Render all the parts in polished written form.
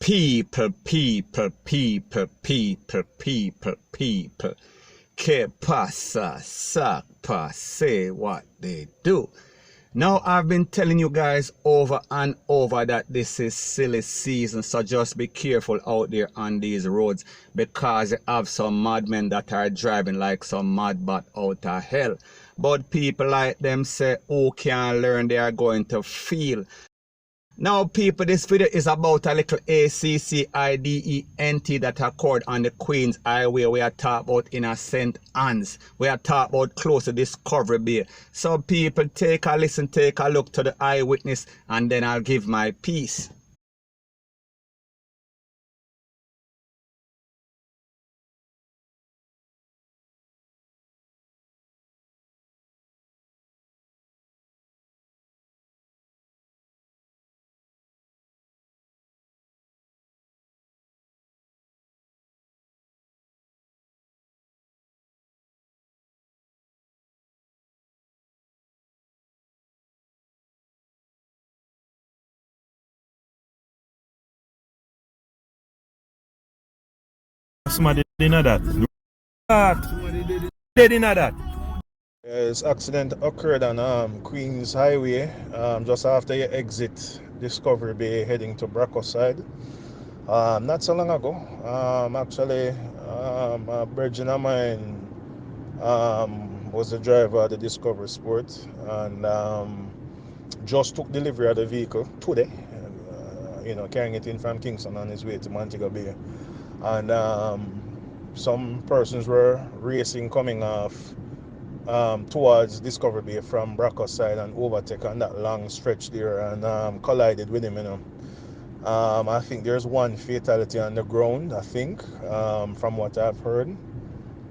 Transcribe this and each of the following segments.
People. Que pasa, sakpa, say what they do. Now, I've been telling you guys over and over that this is silly season, so just be careful out there on these roads because you have some madmen that are driving like some mad bat out of hell. But people like them say, who can learn, they are going to feel. Now, people, this video is about a little ACCIDENT that occurred on the Queens Highway. We are talking about in a St. Anne's. We are talking about close to Discovery Bay. So, people, take a listen, take a look to the eyewitness, and then I'll give my piece. Somebody did that. They did that. This accident occurred on Queens Highway just after you exit Discovery Bay heading to Bracco side. Not so long ago, actually, a virgin of mine was the driver of the Discovery Sport and just took delivery of the vehicle today, carrying it in from Kingston on his way to Montego Bay. And some persons were racing coming off towards Discovery Bay from Bracco side and overtake on that long stretch there and collided with him. I think there's one fatality on the ground, I think, from what I've heard.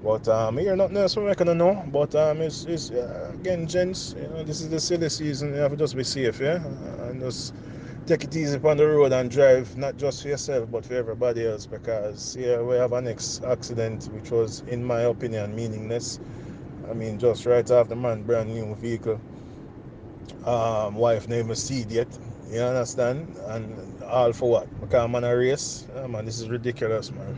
But I hear nothing else from I can know. But it's again, gents, this is the silly season. You have to just be safe, yeah, and just take it easy on the road and drive, not just for yourself but for everybody else, because we have an accident which was, in my opinion, meaningless. I mean, just right off the man, brand new vehicle, wife name is Seed yet, you understand, and all for what? Because I'm on a race. Man, this is ridiculous, man.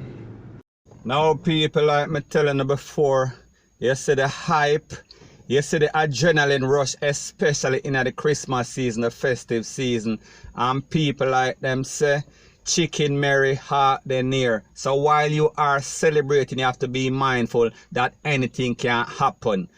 Now, people, like me telling you before, you see the hype, you see the adrenaline rush, especially in the Christmas season, the festive season. And people like them say, chicken merry, heart they near. So while you are celebrating, you have to be mindful that anything can happen.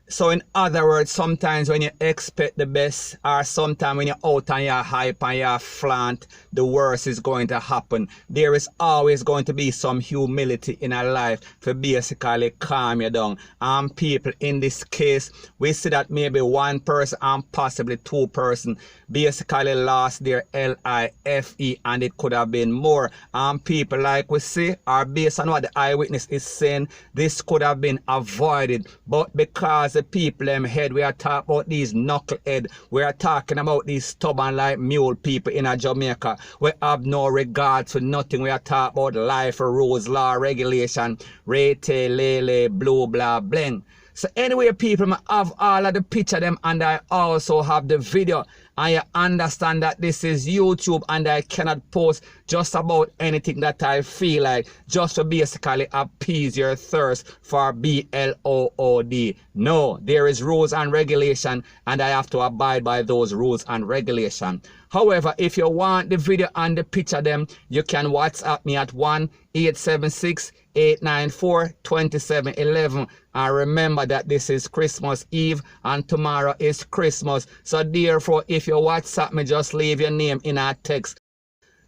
So in other words, sometimes when you expect the best, or sometimes when you're out and you're hype and you're flaunt, the worst is going to happen. There is always going to be some humility in our life to basically calm you down. And people, in this case, we see that maybe one person and possibly two persons basically lost their life, and it could have been more. And people, like we see, are based on what the eyewitness is saying, this could have been avoided. But because the people in head, we are talking about these knucklehead, we are talking about these stubborn like mule people in Jamaica. We have no regard for nothing. We are talking about life, rules, law, regulation, rete, lele, blue, blah, bling. So anyway, people, I have all of the picture them, and I also have the video. And you understand that this is YouTube and I cannot post just about anything that I feel like, just to basically appease your thirst for BLOOD. No, there is rules and regulation, and I have to abide by those rules and regulation. However, if you want the video and the picture them, you can WhatsApp me at 1-876-894-2711. And remember that this is Christmas Eve and tomorrow is Christmas. So therefore, if you WhatsApp me, just leave your name in our text.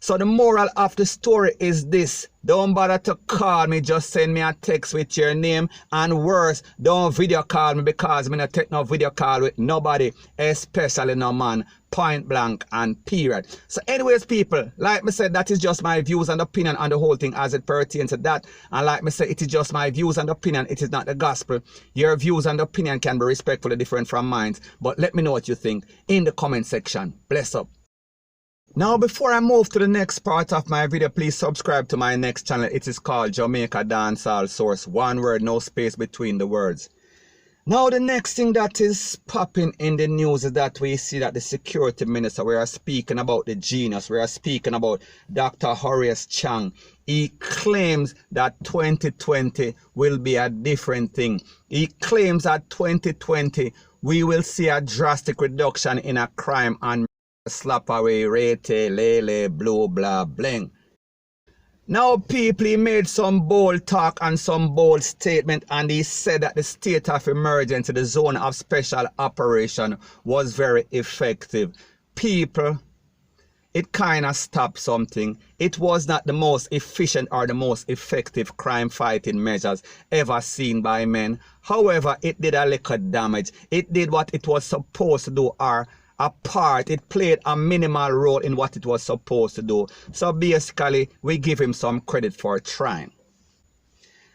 So the moral of the story is this: don't bother to call me, just send me a text with your name, and worse, don't video call me, because me not take no video call with nobody, especially no man, point blank and period. So anyways, people, like me said, that is just my views and opinion on the whole thing as it pertains to that. And like me said, it is just my views and opinion, it is not the gospel. Your views and opinion can be respectfully different from mine, but let me know what you think in the comment section. Bless up. Now, before I move to the next part of my video, please subscribe to my next channel. It is called Jamaica Dancehall Source. One word, no space between the words. Now the next thing that is popping in the news is that we see that the security minister, we are speaking about the genius, we are speaking about Dr. Horace Chang. He claims that 2020 will be a different thing. He claims that 2020 we will see a drastic reduction in a crime and slap away, rate, lele, blue, blah, bling. Now people, he made some bold talk and some bold statement, and he said that the state of emergency, the zone of special operation, was very effective. People, it kind of stopped something. It was not the most efficient or the most effective crime fighting measures ever seen by men. However, it did a little damage. It did what it was supposed to do, or a part. It played a minimal role in what it was supposed to do. So basically, we give him some credit for trying.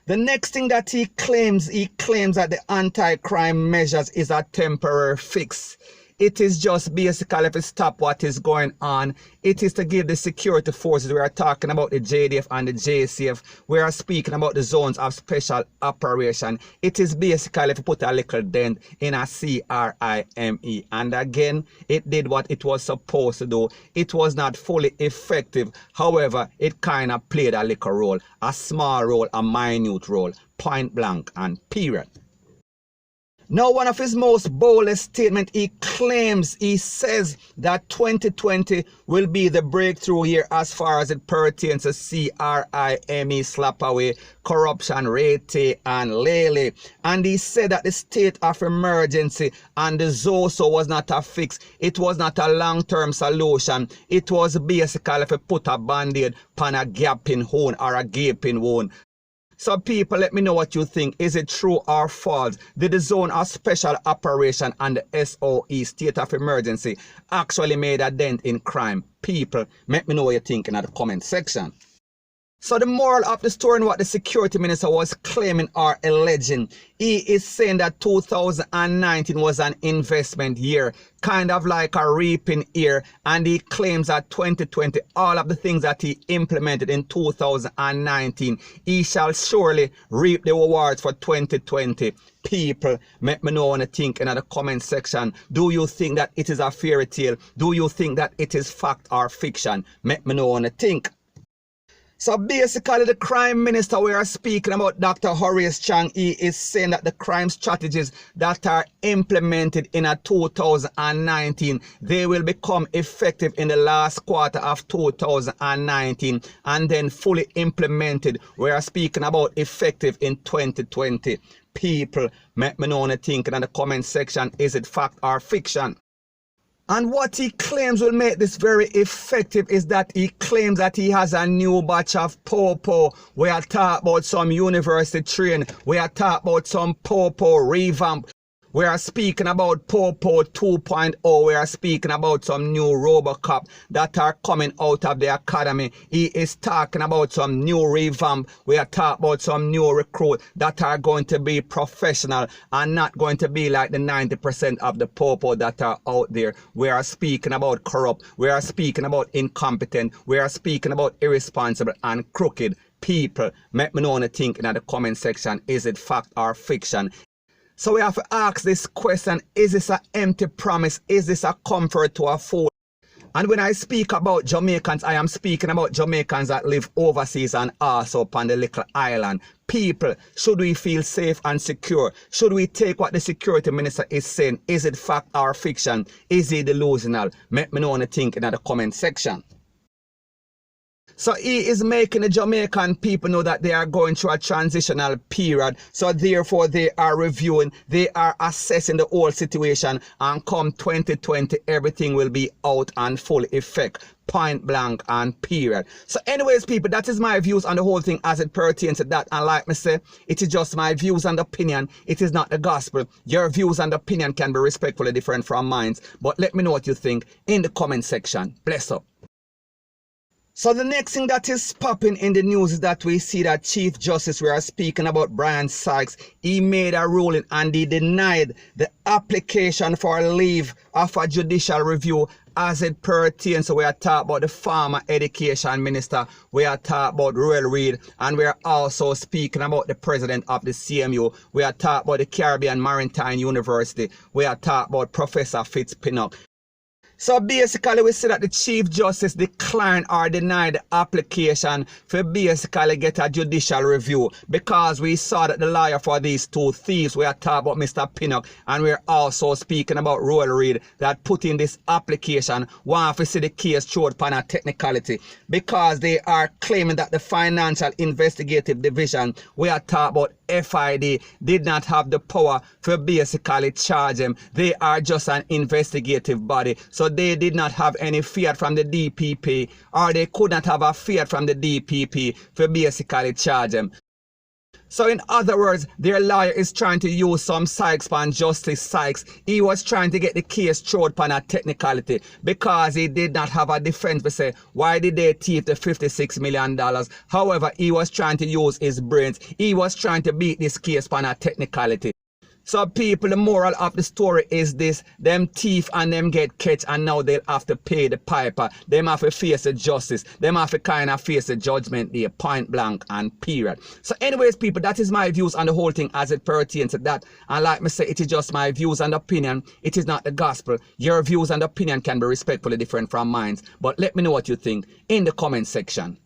The next thing that he claims that the anti-crime measures is a temporary fix. It is just basically to stop what is going on. It is to give the security forces, we are talking about the JDF and the JCF, we are speaking about the zones of special operation. It is basically to put a little dent in a CRIME. And again, it did what it was supposed to do. It was not fully effective. However, it kind of played a little role, a small role, a minute role, point blank and period. Now, one of his most boldest statements, he says that 2020 will be the breakthrough year as far as it pertains to CRIME, slap away, corruption, rate, and lele. And he said that the state of emergency and the ZOSO was not a fix. It was not a long-term solution. It was basically to put a band-aid on a gaping wound or a gaping wound. So people, let me know what you think. Is it true or false? Did the zone of special operation and the SOE, state of emergency, actually made a dent in crime? People, let me know what you think in the comment section. So the moral of the story and what the security minister was claiming or alleging, he is saying that 2019 was an investment year, kind of like a reaping year, and he claims that 2020, all of the things that he implemented in 2019, he shall surely reap the rewards for 2020. People, let me know what you think in the comment section. Do you think that it is a fairy tale? Do you think that it is fact or fiction? Let me know what you think. So basically, the crime minister we are speaking about, Dr. Horace Chang, he is saying that the crime strategies that are implemented in 2019, they will become effective in the last quarter of 2019 and then fully implemented. We are speaking about effective in 2020. People, let me know what you think in the comment section. Is it fact or fiction? And what he claims will make this very effective is that he claims that he has a new batch of popo. We are talking about some university train. We are talking about some popo revamp. We are speaking about Popo 2.0. We are speaking about some new Robocop that are coming out of the academy. He is talking about some new revamp. We are talking about some new recruit that are going to be professional and not going to be like the 90% of the Popo that are out there. We are speaking about corrupt. We are speaking about incompetent. We are speaking about irresponsible and crooked people. Let me know what you think in the comment section. Is it fact or fiction? So we have to ask this question, is this an empty promise? Is this a comfort to a fool? And when I speak about Jamaicans, I am speaking about Jamaicans that live overseas and also upon the little island. People, should we feel safe and secure? Should we take what the security minister is saying? Is it fact or fiction? Is it delusional? Let me know what you think in the comment section. So he is making the Jamaican people know that they are going through a transitional period. So therefore they are reviewing, they are assessing the whole situation, and come 2020, everything will be out and full effect. Point blank and period. So anyways, people, that is my views on the whole thing as it pertains to that. And like me say, it is just my views and opinion. It is not the gospel. Your views and opinion can be respectfully different from mine. But let me know what you think in the comment section. Bless up. So the next thing that is popping in the news is that we see that Chief Justice, we are speaking about Brian Sykes, he made a ruling and he denied the application for a leave of a judicial review as it pertains. So we are talking about the former education minister, we are talking about Ruel Reid, and we are also speaking about the president of the CMU, we are talking about the Caribbean Maritime University, we are talking about Professor Fritz Pinnock. So basically we see that the Chief Justice declined or denied the application for basically get a judicial review, because we saw that the lawyer for these two thieves, we are talking about Mr. Pinnock, and we're also speaking about Ruel Reid, that put in this application want to see the case through upon a technicality, because they are claiming that the Financial Investigative Division, we are talking about FID, did not have the power for basically charge them. They are just an investigative body. So they did not have any fiat from the DPP, or they could not have a fiat from the DPP for basically charge them. So in other words, their lawyer is trying to use some Sykes upon Justice Sykes. He was trying to get the case thrown upon a technicality, because he did not have a defense to say, why did they thief the $56 million? However, he was trying to use his brains. He was trying to beat this case upon a technicality. So people, the moral of the story is this: them thief and them get catch, and now they'll have to pay the piper. Them have to face the justice. Them have to kind of face the judgment there, point blank and period. So anyways, people, that is my views on the whole thing as it pertains to that. And like me say, it is just my views and opinion. It is not the gospel. Your views and opinion can be respectfully different from mine. But let me know what you think in the comment section.